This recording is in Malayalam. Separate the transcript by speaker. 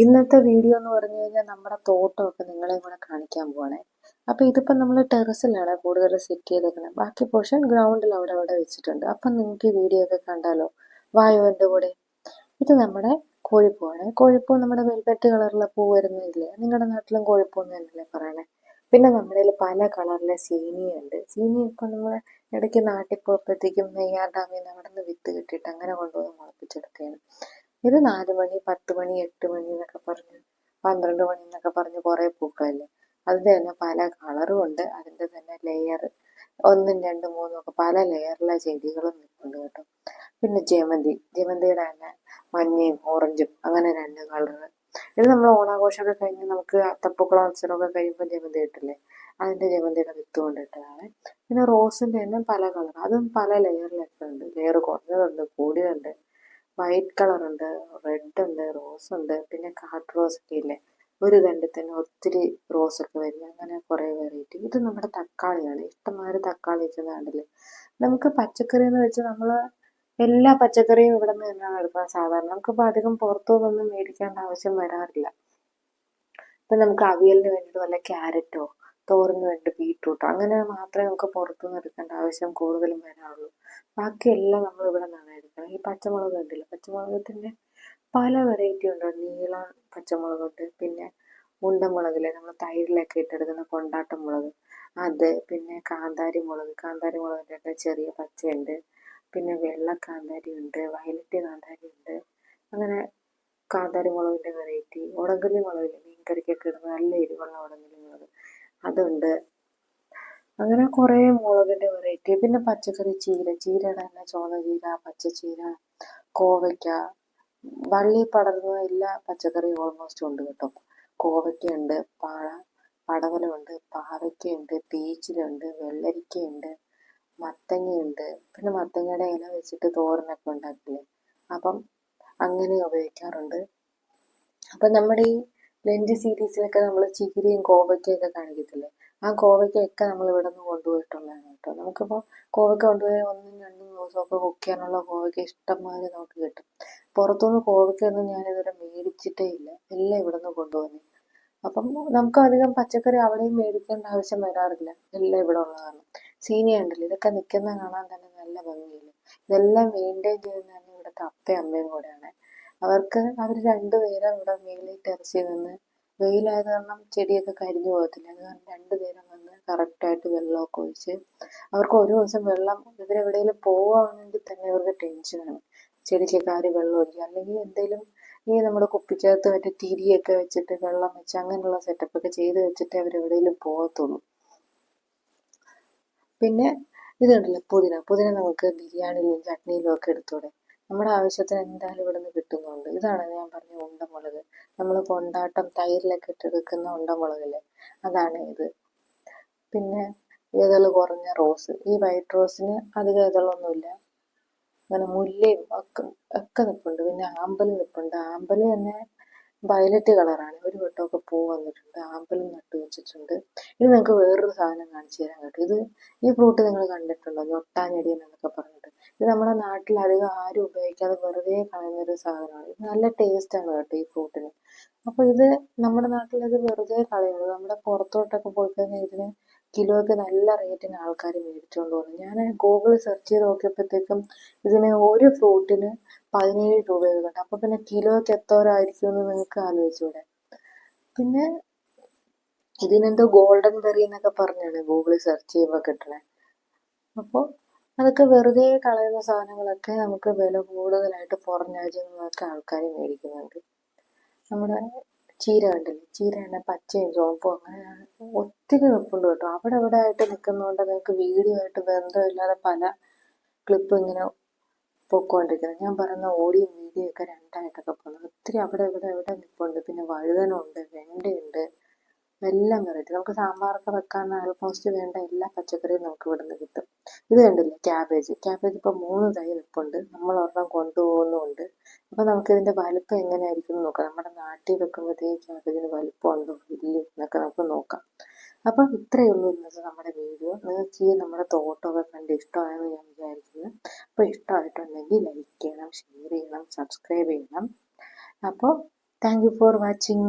Speaker 1: ഇന്നത്തെ വീഡിയോ എന്ന് പറഞ്ഞു കഴിഞ്ഞാൽ നമ്മുടെ തോട്ടമൊക്കെ നിങ്ങളെയും കൂടെ കാണിക്കാൻ പോവാണേ. അപ്പോൾ ഇതിപ്പോൾ നമ്മൾ ടെറസിലാണ് കൂടുതൽ സെറ്റ് ചെയ്തേക്കുന്നത്. ബാക്കി പോർഷൻ ഗ്രൗണ്ടിൽ അവിടെ വെച്ചിട്ടുണ്ട്. അപ്പം നിങ്ങൾക്ക് ഈ വീഡിയോ ഒക്കെ കണ്ടാലോ? വായോ എൻ്റെ കൂടെ. ഇത് നമ്മുടെ കോഴിപ്പൂവാണ്. കോഴിപ്പൂ നമ്മുടെ വെൽവെറ്റ് കളറിലെ പൂ വരുന്നില്ലേ? നിങ്ങളുടെ നാട്ടിലും കോഴിപ്പൂ എന്ന് തന്നെയല്ലേ പറയണേ. പിന്നെ നമ്മുടെ കയ്യിൽ പല കളറിലെ സീനിയുണ്ട്. സീനി ഇപ്പം നമ്മൾ ഇടയ്ക്ക് നാട്ടിൽ പോയപ്പോഴത്തേക്കും നെയ്യാർ ഡാമിൽ നിന്ന് അവിടെ നിന്ന് വിത്ത് കിട്ടിയിട്ട് അങ്ങനെ കൊണ്ടുപോയി മുളപ്പിച്ചെടുക്കുകയാണ്. ഇത് 4 മണി 10 മണി 8 മണി എന്നൊക്കെ പറഞ്ഞ് 12 മണി എന്നൊക്കെ പറഞ്ഞ് കുറേ പൂക്കളല്ലേ. അതിൻ്റെ തന്നെ പല കളറും ഉണ്ട്. അതിൻ്റെ തന്നെ ലെയർ 1, 2, 3 ഒക്കെ പല ലെയറിലെ ചെടികളും നിൽപ്പുണ്ട് കേട്ടോ. പിന്നെ ജമന്തിയുടെ തന്നെ മഞ്ഞയും ഓറഞ്ചും അങ്ങനെ 2 കളറ്. ഇത് നമ്മൾ ഓണാഘോഷമൊക്കെ കഴിഞ്ഞ് നമുക്ക് അത്തപ്പൂക്കള മത്സരമൊക്കെ കഴിയുമ്പോൾ ജമന്തി കിട്ടില്ലേ, അതിൻ്റെ ജമന്തിയുടെ വിത്ത് കൊണ്ടിട്ടതാണ്. പിന്നെ റോസിൻ്റെ തന്നെ പല കളർ, അതും പല ലെയറിലൊക്കെ ഉണ്ട്. ലെയർ കുറഞ്ഞതുണ്ട്, കൂടിയതുണ്ട്, വൈറ്റ് കളറുണ്ട്, റെഡ് ഉണ്ട്, റോസ് ഉണ്ട്, പിന്നെ കാട്ട് റോസ് ഒക്കെ ഇല്ലേ, ഒരു തണ്ടിൽ തന്നെ ഒത്തിരി റോസ് ഒക്കെ വരുന്നത്, അങ്ങനെ കുറേ വെറൈറ്റി. ഇത് നമ്മുടെ തക്കാളിയാണ്. ഇഷ്ടംമാതിരി തക്കാളി വെച്ചതാണ്ടില്ലേ. നമുക്ക് പച്ചക്കറി എന്ന് വെച്ചാൽ നമ്മൾ എല്ലാ പച്ചക്കറിയും ഇവിടെ നിന്ന് തന്നെയാണ് എടുക്കുന്നത് സാധാരണ. നമുക്കിപ്പോൾ അധികം പുറത്തുനിന്നൊന്നും മേടിക്കേണ്ട ആവശ്യം വരാറില്ല. ഇപ്പം നമുക്ക് അവിയലിന് വേണ്ടിയിട്ട് വല്ല ക്യാരറ്റോ തോരന് വേണ്ടി ബീട്രൂട്ടോ അങ്ങനെ മാത്രമേ നമുക്ക് പുറത്തുനിന്ന് എടുക്കേണ്ട ആവശ്യം കൂടുതലും വരാറുള്ളൂ. ബാക്കിയെല്ലാം നമ്മൾ ഇവിടെ നിന്നാണ് എടുക്കുന്നത്. ഈ പച്ചമുളക് കണ്ടില്ല, പച്ചമുളകത്തിൻ്റെ പല വെറൈറ്റി ഉണ്ട്. നീള പച്ചമുളകുണ്ട്, പിന്നെ ഉണ്ടമുളകില്ലേ നമ്മൾ തൈരിലൊക്കെ ഇട്ടെടുക്കുന്ന കൊണ്ടാട്ടം മുളക് അത്, പിന്നെ കാന്താരി മുളകിൻ്റെ ഒക്കെ ചെറിയ പച്ചയുണ്ട്, പിന്നെ വെള്ള കാന്താരി ഉണ്ട്, വയലറ്റ് കാന്താരി ഉണ്ട്, അങ്ങനെ കാന്താരി മുളകിൻ്റെ വെറൈറ്റി. ഉടങ്കല്ലി മുളകില്ലേ മീൻകറിക്കൊക്കെ ഇടുന്ന നല്ല എരിവുള്ള ഉടങ്കല്ലി മുളക് അതുണ്ട്. അങ്ങനെ കുറേ മുളകിൻ്റെ വെറൈറ്റി. പിന്നെ പച്ചക്കറി ചീരയുടെ തന്നെ ചുവന്ന ചീര, പച്ചച്ചീര, കോവയ്ക്ക, വള്ളി പടർന്ന എല്ലാ പച്ചക്കറിയും ഓൾമോസ്റ്റ് ഉണ്ട് കേട്ടോ. കോവയ്ക്കയുണ്ട്, പടവലമുണ്ട്, പാവയ്ക്കയുണ്ട്, പീച്ചിലുണ്ട്, വെള്ളരിക്കയുണ്ട്, മത്തങ്ങയുണ്ട്. പിന്നെ മത്തങ്ങയുടെ ഇല വെച്ചിട്ട് തോരനൊക്കെ ഉണ്ടാക്കില്ലേ, അപ്പം അങ്ങനെ ഉപയോഗിക്കാറുണ്ട്. അപ്പം നമ്മുടെ ഈ ലഞ്ച് സീരീസിലൊക്കെ നമ്മൾ ചീരയും കോവയ്ക്കയൊക്കെ കാണിക്കത്തില്ലേ, ആ കോവയ്ക്കയൊക്കെ നമ്മൾ ഇവിടെ നിന്ന് കൊണ്ടുപോയിട്ടുള്ളതാണ് കേട്ടോ. നമുക്കിപ്പോൾ കോവയ്ക്ക കൊണ്ടുപോയി 1-2 ദിവസമൊക്കെ കുക്ക് ചെയ്യാനുള്ള കോവയ്ക്ക ഇഷ്ടംമാതിരി നമുക്ക് കിട്ടും. പുറത്തുനിന്ന് കോവയ്ക്കൊന്നും ഞാനിതുവരെ മേടിച്ചിട്ടേ ഇല്ല, എല്ലാം ഇവിടെ നിന്ന് കൊണ്ടുപോകുന്നത്. അപ്പം നമുക്ക് അധികം പച്ചക്കറി അവിടെയും മേടിക്കേണ്ട ആവശ്യം വരാറില്ല, എല്ലാം ഇവിടെ ഉള്ളതാണ്. സീനിയ ഉണ്ടല്ലോ, ഇതൊക്കെ നിൽക്കുന്ന കാണാൻ തന്നെ നല്ല ഭംഗിയില്ല. ഇതെല്ലാം മെയിൻറ്റെയിൻ ചെയ്യുന്ന തന്നെ ഇവിടുത്തെ അപ്പയും അമ്മയും കൂടെയാണ്. അവർ 2 പേരും ഇവിടെ മേളിൽ ടെറസിൽ നിന്ന്, വെയിലായത് കാരണം ചെടിയൊക്കെ കരിഞ്ഞു പോകത്തില്ല, അത് കാരണം 2 പേരും വന്ന് കറക്റ്റായിട്ട് വെള്ളമൊക്കെ ഒഴിച്ച്, അവർക്ക് ഒരു ദിവസം വെള്ളം ഇവരെവിടെയെങ്കിലും പോവുകയാണെങ്കിൽ തന്നെ ഇവർക്ക് ടെൻഷനാണ്. ചെടിക്കൊക്കെ ആര് വെള്ളം ഒഴിക്കുക, അല്ലെങ്കിൽ എന്തെങ്കിലും ഈ നമ്മുടെ കുപ്പിക്കകത്ത് മറ്റേ തിരിയൊക്കെ വെച്ചിട്ട് വെള്ളം വെച്ച് അങ്ങനെയുള്ള സെറ്റപ്പൊക്കെ ചെയ്ത് വെച്ചിട്ട് അവരെവിടെയെങ്കിലും പോകത്തുള്ളൂ. പിന്നെ ഇത് കണ്ടില്ലേ, പുതിന നമുക്ക് ബിരിയാണിയിലും ചട്നിയിലും ഒക്കെ എടുത്തൂടെ. നമ്മുടെ ആവശ്യത്തിന് എന്തായാലും ഇവിടെ നിന്ന് കിട്ടുന്നുണ്ട്. ഇതാണ് ഞാൻ പറഞ്ഞ ഉണ്ടമുളക്, നമ്മൾ കൊണ്ടാട്ടം തൈരിലൊക്കെ ഇട്ടെടുക്കുന്ന ഉണ്ടമുളകില്ലേ, അതാണ് ഇത്. പിന്നെ ഇതള് കുറഞ്ഞ റോസ്, ഈ വൈറ്റ് റോസിന് അധികം ഇതളൊന്നുമില്ല. അങ്ങനെ മുല്ലയും ഒക്കെ നിൽപ്പുണ്ട്. പിന്നെ ആമ്പൽ നിൽപ്പുണ്ട്. ആമ്പൽ തന്നെ വയലറ്റ് കളറാണ്. ഒരു വട്ടമൊക്കെ പൂ വന്നിട്ടുണ്ട്. ആമ്പലും നട്ടു വെച്ചിട്ടുണ്ട്. ഇത് നിങ്ങൾക്ക് വേറൊരു സാധനം കാണിച്ചു തരാൻ കേട്ടോ. ഈ ഫ്രൂട്ട് നിങ്ങൾ കണ്ടിട്ടുണ്ടോ? ഞൊട്ടാഞ്ഞെടിയൻ എന്നൊക്കെ പറഞ്ഞിട്ട്. ഇത് നമ്മുടെ നാട്ടിൽ അധികം ആരും ഉപയോഗിക്കാതെ വെറുതെ കളയുന്നൊരു സാധനമാണ്. ഇത് നല്ല ടേസ്റ്റാണ് കേട്ടോ ഈ ഫ്രൂട്ടിന്. അപ്പോൾ ഇത് നമ്മുടെ നാട്ടിലത് വെറുതെ കളയുന്നത്. നമ്മുടെ പുറത്തോട്ടൊക്കെ പോയി കഴിഞ്ഞാൽ ഇതിന് കിലോയ്ക്ക് നല്ല റേറ്റിന് ആൾക്കാർ മേടിച്ചുകൊണ്ട് പോകുന്നു. ഞാൻ ഗൂഗിളിൽ സെർച്ച് ചെയ്ത് നോക്കിയപ്പോഴത്തേക്കും ഇതിന് ഒരു ഫ്രൂട്ടിന് 17 രൂപ കണ്ടു. അപ്പോൾ പിന്നെ കിലോയ്ക്ക് എത്രയായിരിക്കും എന്ന് നിങ്ങൾക്ക് ആലോചിച്ചൂടെ. പിന്നെ ഇതിനെന്തോ ഗോൾഡൻ ബെറി എന്നൊക്കെ പറഞ്ഞാണ് ഗൂഗിളിൽ സെർച്ച് ചെയ്യുമ്പോൾ കിട്ടണേ. അപ്പോൾ അതൊക്കെ വെറുതെ കളയുന്ന സാധനങ്ങളൊക്കെ നമുക്ക് വില കൂടുതലായിട്ട് പുറം രാജ്യങ്ങളിലൊക്കെ ആൾക്കാർ മേടിക്കുന്നുണ്ട്. നമ്മുടെ ചീര കണ്ടില്ലേ, ചീര തന്നെ പച്ചയും ചുവപ്പും അങ്ങനെ ഒത്തിരി നിൽപ്പുണ്ട് കേട്ടോ. അവിടെ ആയിട്ട് നിൽക്കുന്നതുകൊണ്ട് നിങ്ങൾക്ക് വീഡിയോ ആയിട്ട് ബന്ധമില്ലാതെ പല ക്ലിപ്പ് ഇങ്ങനെ പൊയ്ക്കൊണ്ടിരിക്കുന്നത്. ഞാൻ പറയുന്ന ഓഡിയോ വീഡിയോ ഒക്കെ രണ്ടായിട്ടൊക്കെ പോകുന്നത്. ഒത്തിരി അവിടെ നിൽപ്പുണ്ട്. പിന്നെ വഴുതനുണ്ട്, വെണ്ടയുണ്ട്, എല്ലാം വെറൈറ്റി. നമുക്ക് സാമ്പാറൊക്കെ വെക്കാൻ ആൾമോസ്റ്റ് വേണ്ട എല്ലാ പച്ചക്കറിയും നമുക്ക് ഇവിടെ നിന്ന് കിട്ടും. ഇത് കണ്ടില്ലേ, ക്യാബേജ് ഇപ്പോൾ 3 തൈ നിൽപ്പുണ്ട്. നമ്മൾ ഒരെണ്ണം കൊണ്ടുപോകുന്നുമുണ്ട്. അപ്പോൾ നമുക്കിതിൻ്റെ വലിപ്പം എങ്ങനെയായിരിക്കും എന്ന് നോക്കാം. നമ്മുടെ നാട്ടിൽ വെക്കുമ്പോഴത്തേക്ക് ക്യാബേജിന് വലിപ്പം ഉണ്ടോ ഇല്ലയോ എന്നൊക്കെ നമുക്ക് നോക്കാം. അപ്പം ഇത്രയേ ഉള്ളൂ ഇന്നത്തെ നമ്മുടെ വീഡിയോ. നിങ്ങൾക്ക് ഈ നമ്മുടെ തോട്ടമൊക്കെ കണ്ട് ഇഷ്ടമായെന്ന് ഞാൻ വിചാരിക്കുന്നു. അപ്പോൾ ഇഷ്ടമായിട്ടുണ്ടെങ്കിൽ ലൈക്ക് ചെയ്യണം, ഷെയർ ചെയ്യണം, സബ്സ്ക്രൈബ് ചെയ്യണം. അപ്പോൾ താങ്ക് യു ഫോർ വാച്ചിങ്.